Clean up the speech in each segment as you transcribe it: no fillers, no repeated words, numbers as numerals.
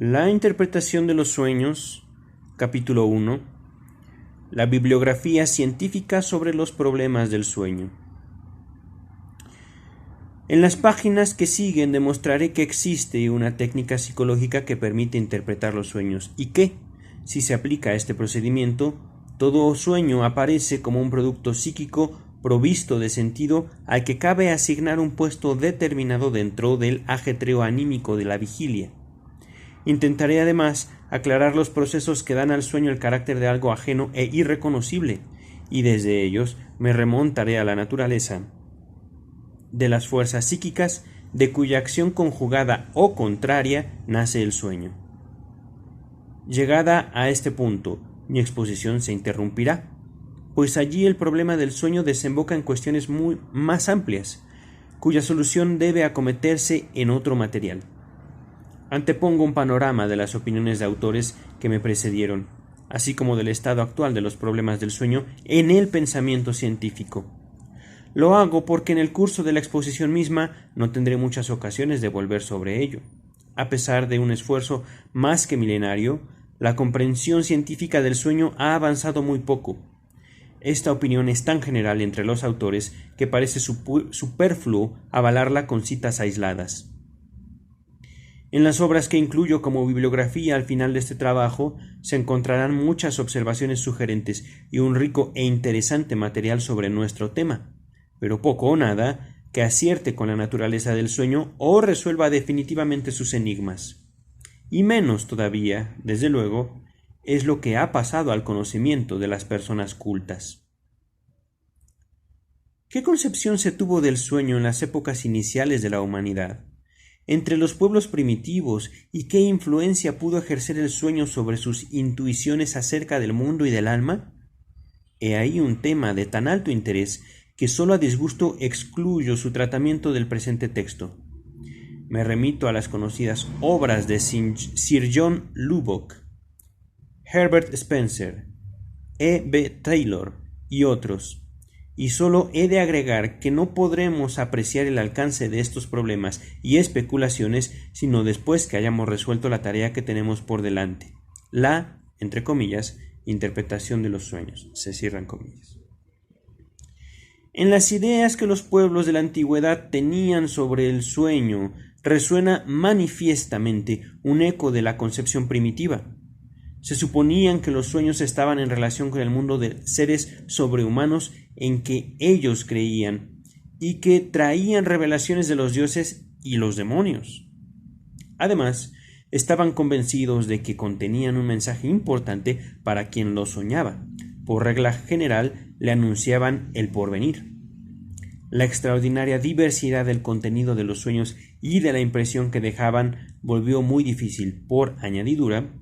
La interpretación de los sueños, capítulo 1. La bibliografía científica sobre los problemas del sueño. En las páginas que siguen demostraré que existe una técnica psicológica que permite interpretar los sueños y que, si se aplica a este procedimiento, todo sueño aparece como un producto psíquico provisto de sentido al que cabe asignar un puesto determinado dentro del ajetreo anímico de la vigilia. Intentaré además aclarar los procesos que dan al sueño el carácter de algo ajeno e irreconocible, y desde ellos me remontaré a la naturaleza de las fuerzas psíquicas de cuya acción conjugada o contraria nace el sueño. Llegada a este punto, mi exposición se interrumpirá, pues allí el problema del sueño desemboca en cuestiones más amplias, cuya solución debe acometerse en otro material. Antepongo un panorama de las opiniones de autores que me precedieron, así como del estado actual de los problemas del sueño en el pensamiento científico. Lo hago porque en el curso de la exposición misma no tendré muchas ocasiones de volver sobre ello. A pesar de un esfuerzo más que milenario, la comprensión científica del sueño ha avanzado muy poco. Esta opinión es tan general entre los autores que parece superfluo avalarla con citas aisladas. En las obras que incluyo como bibliografía al final de este trabajo se encontrarán muchas observaciones sugerentes y un rico e interesante material sobre nuestro tema, pero poco o nada que acierte con la naturaleza del sueño o resuelva definitivamente sus enigmas. Y menos todavía, desde luego, es lo que ha pasado al conocimiento de las personas cultas. ¿Qué concepción se tuvo del sueño en las épocas iniciales de la humanidad? Entre los pueblos primitivos, y qué influencia pudo ejercer el sueño sobre sus intuiciones acerca del mundo y del alma? He ahí un tema de tan alto interés que solo a disgusto excluyo su tratamiento del presente texto. Me remito a las conocidas obras de Sir John Lubbock, Herbert Spencer, E. B. Taylor y otros, y solo he de agregar que no podremos apreciar el alcance de estos problemas y especulaciones sino después que hayamos resuelto la tarea que tenemos por delante, la, entre comillas, interpretación de los sueños, se cierran comillas. En las ideas que los pueblos de la antigüedad tenían sobre el sueño resuena manifiestamente un eco de la concepción primitiva. Se suponían que los sueños estaban en relación con el mundo de seres sobrehumanos en que ellos creían y que traían revelaciones de los dioses y los demonios. Además, estaban convencidos de que contenían un mensaje importante para quien lo soñaba. Por regla general, le anunciaban el porvenir. La extraordinaria diversidad del contenido de los sueños y de la impresión que dejaban volvió muy difícil, por añadidura,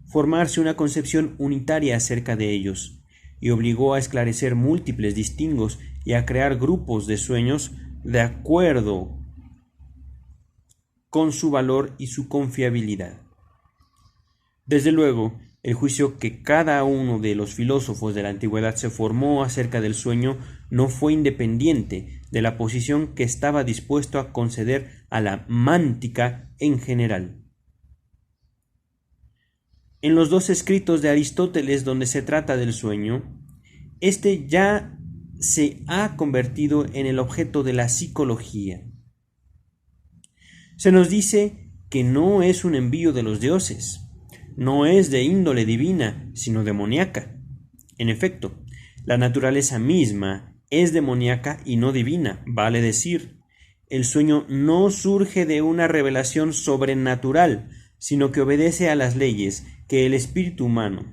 formarse una concepción unitaria acerca de ellos, y obligó a esclarecer múltiples distingos y a crear grupos de sueños de acuerdo con su valor y su confiabilidad. Desde luego, el juicio que cada uno de los filósofos de la antigüedad se formó acerca del sueño no fue independiente de la posición que estaba dispuesto a conceder a la mántica en general. En los dos escritos de Aristóteles donde se trata del sueño, este ya se ha convertido en el objeto de la psicología. Se nos dice que no es un envío de los dioses, no es de índole divina, sino demoníaca. En efecto, la naturaleza misma es demoníaca y no divina, vale decir, el sueño no surge de una revelación sobrenatural, sino que obedece a las leyes que el espíritu humano,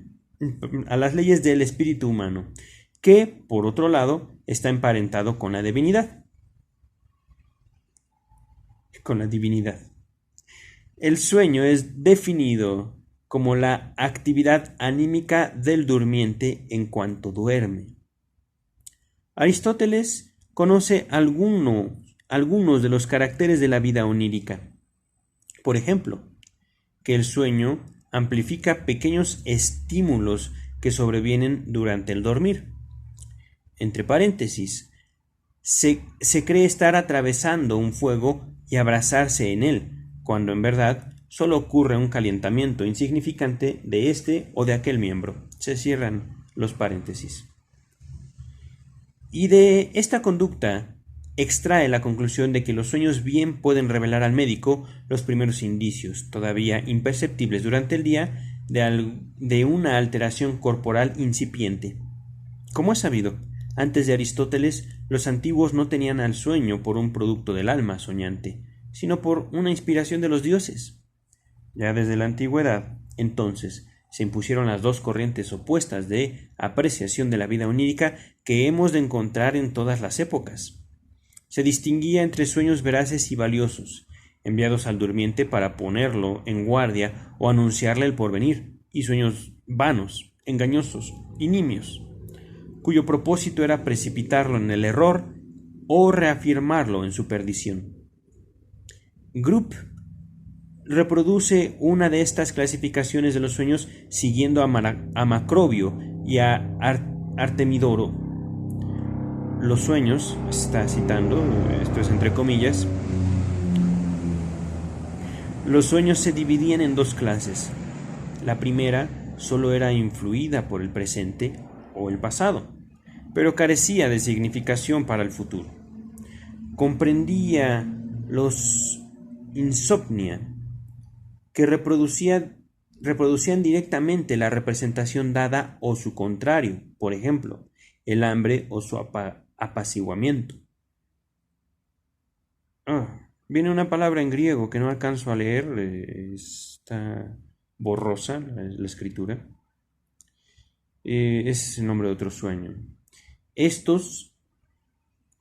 a las leyes del espíritu humano, que, por otro lado, está emparentado con la divinidad. El sueño es definido como la actividad anímica del durmiente en cuanto duerme. Aristóteles conoce algunos de los caracteres de la vida onírica. Por ejemplo, que el sueño amplifica pequeños estímulos que sobrevienen durante el dormir. Entre paréntesis, se cree estar atravesando un fuego y abrazarse en él, cuando en verdad solo ocurre un calentamiento insignificante de este o de aquel miembro. Se cierran los paréntesis. Y de esta conducta extrae la conclusión de que los sueños bien pueden revelar al médico los primeros indicios, todavía imperceptibles durante el día, de una alteración corporal incipiente. Como es sabido, antes de Aristóteles, los antiguos no tenían al sueño por un producto del alma soñante, sino por una inspiración de los dioses. Ya desde la antigüedad, entonces, se impusieron las dos corrientes opuestas de apreciación de la vida onírica que hemos de encontrar en todas las épocas. Se distinguía entre sueños veraces y valiosos, enviados al durmiente para ponerlo en guardia o anunciarle el porvenir, y sueños vanos, engañosos y nimios, cuyo propósito era precipitarlo en el error o reafirmarlo en su perdición. Group reproduce una de estas clasificaciones de los sueños siguiendo a Macrobio y a Artemidoro. Los sueños, está citando, esto es entre comillas, los sueños se dividían en dos clases. La primera solo era influida por el presente o el pasado, pero carecía de significación para el futuro. Comprendía los insomnia, que reproducían directamente la representación dada o su contrario, por ejemplo, el hambre o su apaciguamiento. Viene una palabra en griego que no alcanzo a leer, está borrosa la escritura. Es el nombre de otro sueño. Estos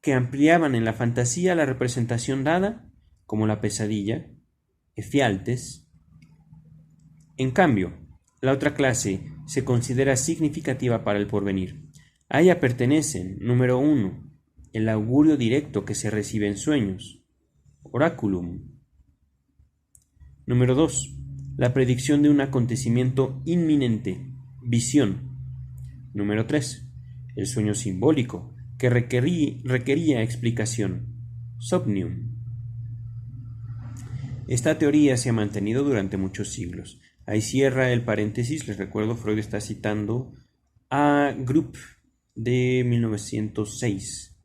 que ampliaban en la fantasía la representación dada, como la pesadilla, efialtes. En cambio, la otra clase se considera significativa para el porvenir. A ella pertenecen, número 1, el augurio directo que se recibe en sueños, oraculum. Número 2, la predicción de un acontecimiento inminente, visión. Número 3, el sueño simbólico, que requería explicación, somnium. Esta teoría se ha mantenido durante muchos siglos. Ahí cierra el paréntesis, les recuerdo, Freud está citando a Group de 1906.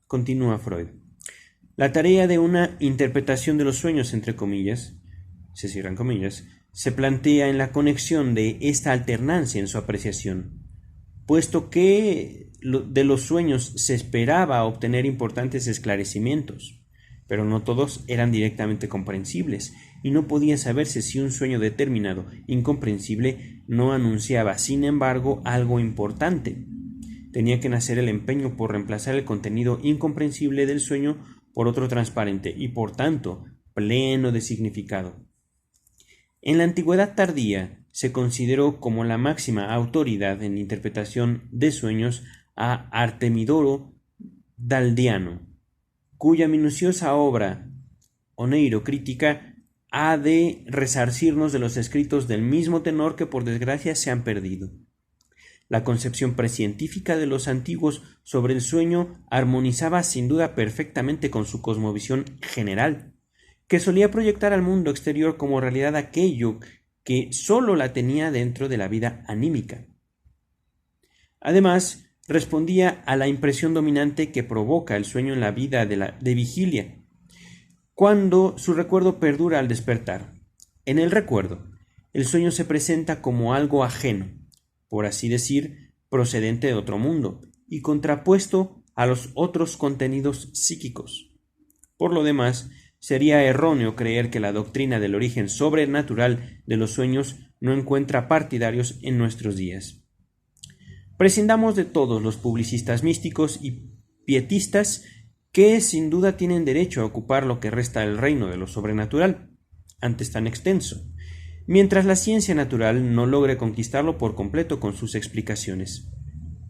Continúa Freud. La tarea de una interpretación de los sueños, entre comillas, se cierran comillas, se plantea en la conexión de esta alternancia en su apreciación, puesto que de los sueños se esperaba obtener importantes esclarecimientos, pero no todos eran directamente comprensibles, y no podía saberse si un sueño determinado, incomprensible, no anunciaba, sin embargo, algo importante. Tenía que nacer el empeño por reemplazar el contenido incomprensible del sueño por otro transparente y, por tanto, pleno de significado. En la antigüedad tardía se consideró como la máxima autoridad en interpretación de sueños a Artemidoro Daldiano, cuya minuciosa obra oneirocrítica ha de resarcirnos de los escritos del mismo tenor que por desgracia se han perdido. La concepción precientífica de los antiguos sobre el sueño armonizaba sin duda perfectamente con su cosmovisión general, que solía proyectar al mundo exterior como realidad aquello que sólo la tenía dentro de la vida anímica. Además, respondía a la impresión dominante que provoca el sueño en la vida de vigilia, cuando su recuerdo perdura al despertar. En el recuerdo, el sueño se presenta como algo ajeno, por así decir, procedente de otro mundo, y contrapuesto a los otros contenidos psíquicos. Por lo demás, sería erróneo creer que la doctrina del origen sobrenatural de los sueños no encuentra partidarios en nuestros días. Prescindamos de todos los publicistas místicos y pietistas que sin duda tienen derecho a ocupar lo que resta del reino de lo sobrenatural, antes tan extenso, mientras la ciencia natural no logre conquistarlo por completo con sus explicaciones.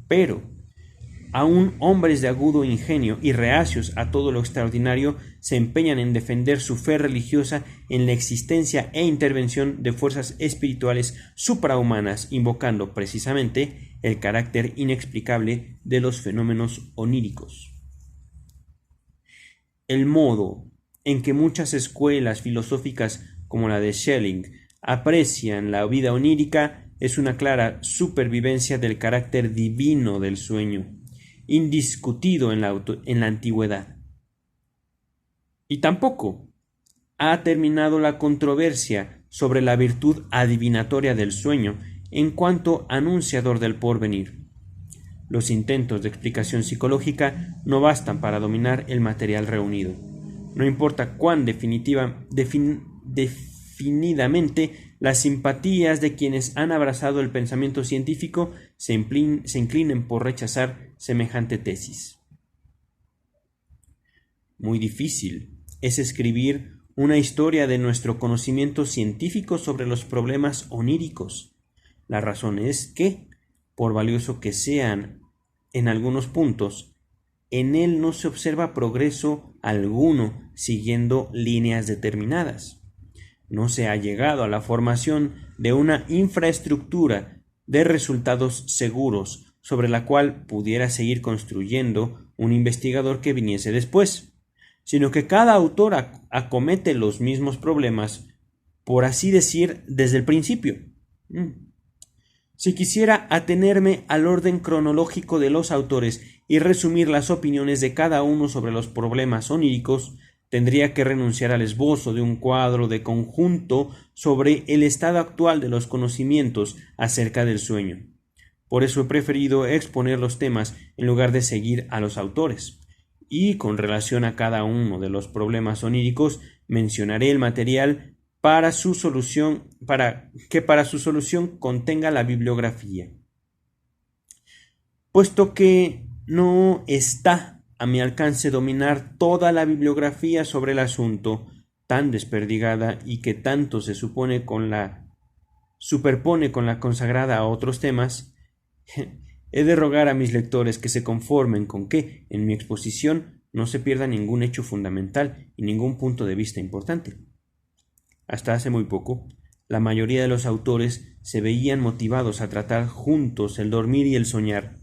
Pero, aún hombres de agudo ingenio y reacios a todo lo extraordinario se empeñan en defender su fe religiosa en la existencia e intervención de fuerzas espirituales suprahumanas, invocando precisamente el carácter inexplicable de los fenómenos oníricos. El modo en que muchas escuelas filosóficas como la de Schelling aprecian la vida onírica es una clara supervivencia del carácter divino del sueño, indiscutido en la antigüedad. Y tampoco ha terminado la controversia sobre la virtud adivinatoria del sueño en cuanto anunciador del porvenir. Los intentos de explicación psicológica no bastan para dominar el material reunido. No importa cuán definidamente las simpatías de quienes han abrazado el pensamiento científico se inclinen por rechazar semejante tesis. Muy difícil es escribir una historia de nuestro conocimiento científico sobre los problemas oníricos. La razón es que, por valioso que sean en algunos puntos, en él no se observa progreso alguno siguiendo líneas determinadas. No se ha llegado a la formación de una infraestructura de resultados seguros sobre la cual pudiera seguir construyendo un investigador que viniese después, sino que cada autor acomete los mismos problemas, por así decir, desde el principio. Si quisiera atenerme al orden cronológico de los autores y resumir las opiniones de cada uno sobre los problemas oníricos, tendría que renunciar al esbozo de un cuadro de conjunto sobre el estado actual de los conocimientos acerca del sueño. Por eso he preferido exponer los temas en lugar de seguir a los autores. Y con relación a cada uno de los problemas oníricos, mencionaré el material para su solución contenga la bibliografía. Puesto que no está a mi alcance dominar toda la bibliografía sobre el asunto, tan desperdigada y que tanto se superpone con la consagrada a otros temas, he de rogar a mis lectores que se conformen con que, en mi exposición, no se pierda ningún hecho fundamental y ningún punto de vista importante. Hasta hace muy poco, la mayoría de los autores se veían motivados a tratar juntos el dormir y el soñar,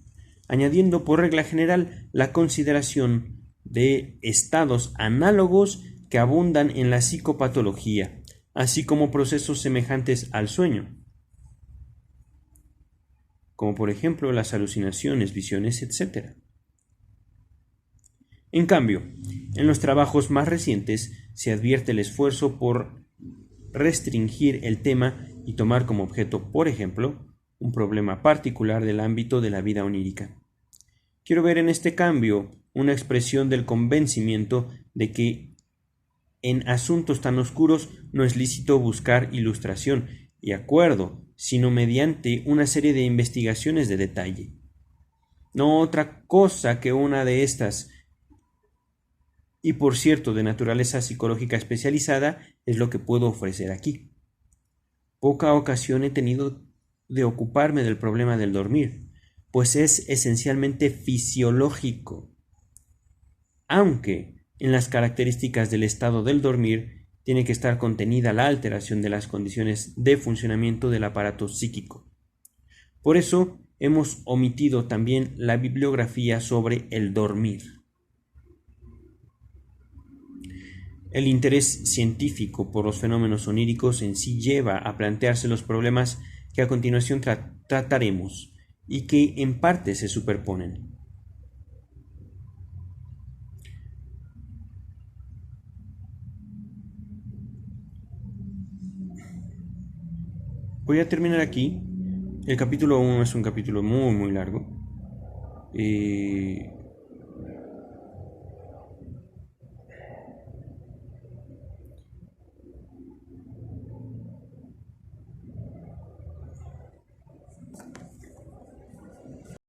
añadiendo por regla general la consideración de estados análogos que abundan en la psicopatología, así como procesos semejantes al sueño, como por ejemplo las alucinaciones, visiones, etc. En cambio, en los trabajos más recientes se advierte el esfuerzo por restringir el tema y tomar como objeto, por ejemplo, un problema particular del ámbito de la vida onírica. Quiero ver en este cambio una expresión del convencimiento de que en asuntos tan oscuros no es lícito buscar ilustración y acuerdo, sino mediante una serie de investigaciones de detalle. No otra cosa que una de estas, y por cierto de naturaleza psicológica especializada, es lo que puedo ofrecer aquí. Poca ocasión he tenido de ocuparme del problema del dormir, pues es esencialmente fisiológico, aunque en las características del estado del dormir tiene que estar contenida la alteración de las condiciones de funcionamiento del aparato psíquico. Por eso hemos omitido también la bibliografía sobre el dormir. El interés científico por los fenómenos oníricos en sí lleva a plantearse los problemas que a continuación trataremos y que en parte se superponen. Voy a terminar aquí. El capítulo 1 es un capítulo muy largo.